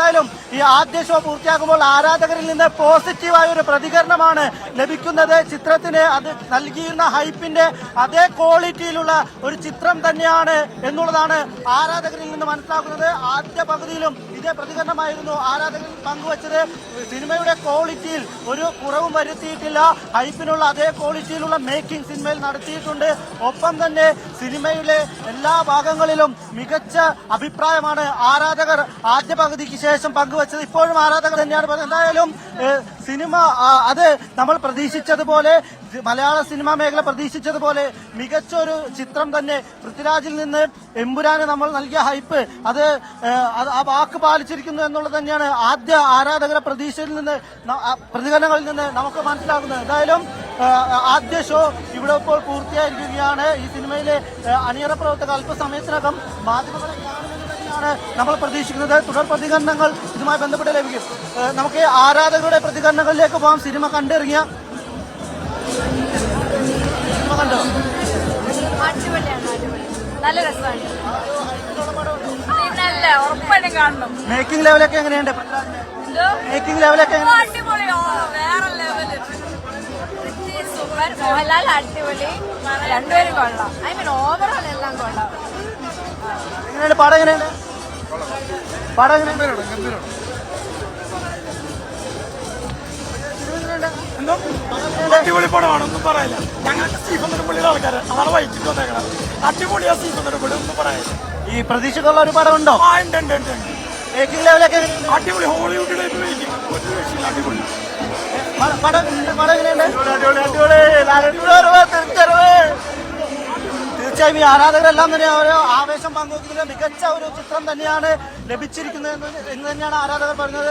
എന്തായാലും ഈ ആദ്യ ഷോ പൂർത്തിയാക്കുമ്പോൾ ആരാധകരിൽ നിന്ന് പോസിറ്റീവായ ഒരു പ്രതികരണമാണ് ലഭിക്കുന്നത്. ചിത്രത്തിന് അത് നൽകിയിരുന്ന ഹൈപ്പിന്റെ അതേ ക്വാളിറ്റിയിലുള്ള ഒരു ചിത്രം തന്നെയാണ് എന്നുള്ളതാണ് ആരാധകരിൽ നിന്ന് മനസ്സിലാക്കുന്നത്. ആദ്യ പകുതിയിലും ഇതേ പ്രതികരണമായിരുന്നു ആരാധകർ പങ്കുവച്ചത്. സിനിമയുടെ ക്വാളിറ്റിയിൽ ഒരു കുറവും വരുത്തിയിട്ടില്ല. ഹൈപ്പിനുള്ള അതേ ക്വാളിറ്റിയിലുള്ള മേക്കിംഗ് സിനിമയിൽ നടത്തിയിട്ടുണ്ട്. ഒപ്പം തന്നെ സിനിമയിലെ എല്ലാ ഭാഗങ്ങളിലും മികച്ച അഭിപ്രായമാണ് ആരാധകർ ആദ്യ പകുതിക്ക് ശേഷം പങ്കുവച്ചത്. ഇപ്പോഴും ആരാധകർ തന്നെയാണ് പറയുന്നത്. എന്തായാലും സിനിമ അത് നമ്മൾ പ്രതീക്ഷിച്ചതുപോലെ, മലയാള സിനിമാ മേഖല പ്രതീക്ഷിച്ചതുപോലെ മികച്ചൊരു ചിത്രം തന്നെ. പൃഥ്വിരാജിൽ നിന്ന് എമ്പുരാന് നമ്മൾ നൽകിയ ഹൈപ്പ് അത് ആ വാക്ക് പാലിച്ചിരിക്കുന്നു എന്നുള്ളത് തന്നെയാണ് ആദ്യ ആരാധകരുടെ പ്രതീക്ഷയിൽ നിന്ന്, പ്രതികരണങ്ങളിൽ നിന്ന് നമുക്ക് മനസ്സിലാക്കുന്നത്. എന്തായാലും ആദ്യ ഷോ ഇവിടെ ഇപ്പോൾ പൂർത്തിയായിരിക്കുകയാണ്. ഈ സിനിമയിലെ അണിയറ പ്രവർത്തകർ അല്പസമയത്തിനകം മാധ്യമങ്ങളെ കാണുമെന്ന് തന്നെയാണ് നമ്മൾ പ്രതീക്ഷിക്കുന്നത്. തുടർ പ്രതികരണങ്ങൾ ഇതുമായി ബന്ധപ്പെട്ട് ലഭിക്കും. നമുക്ക് ആരാധകരുടെ പ്രതികരണങ്ങളിലേക്ക് പോകാം. സിനിമ കണ്ടിറങ്ങിയ സിനിമ കണ്ടോ? നല്ല രസമാണ്. ഉറപ്പായിട്ടും കാണണം. മേക്കിംഗ് ലെവലൊക്കെ എങ്ങനെയുണ്ട്? മേക്കിംഗ് ലെവലൊക്കെ അടിപൊളിയോ, വേറെ ലെവല്. സൂപ്പർ. മോഹൻലാൽ അടിപൊളി. രണ്ടുപേരും കൊള്ളാം. ഐ മീൻ ഓവറോൾ എല്ലാം കൊള്ളാം. എങ്ങനെയുണ്ട് പടം? എങ്ങനെയുണ്ട് പടം? അടിപൊളി പടമാണ്, ഒന്നും പറയില്ല. ഞങ്ങൾക്ക് സ്റ്റീഫൻ നെടുമ്പള്ളിയുടെ ആൾക്കാരാണ്, അതാണ് വൈകിട്ട് വന്നേക്കണം. അടിപൊളിയാ സ്റ്റീഫൻ നെടുമ്പള്ളി, ഒന്നും പറയില്ല. ഈ പ്രതീക്ഷക്കുള്ള ഒരു പടം ഉണ്ടോ? മേക്കിംഗ് ലെവലൊക്കെ അടിപൊളി, ഹോളിവുഡ് ടൈപ്പ് മേക്കിംഗ്, ഒരു രക്ഷയില്ല, അടിപൊളി. തീർച്ചയായും ഈ ആരാധകരെല്ലാം തന്നെ ഓരോ ആവേശം പങ്കുവയ്ക്കുന്നത് മികച്ച ഒരു ചിത്രം തന്നെയാണ് ലഭിച്ചിരിക്കുന്നത് എന്ന് തന്നെയാണ് ആരാധകർ പറഞ്ഞത്.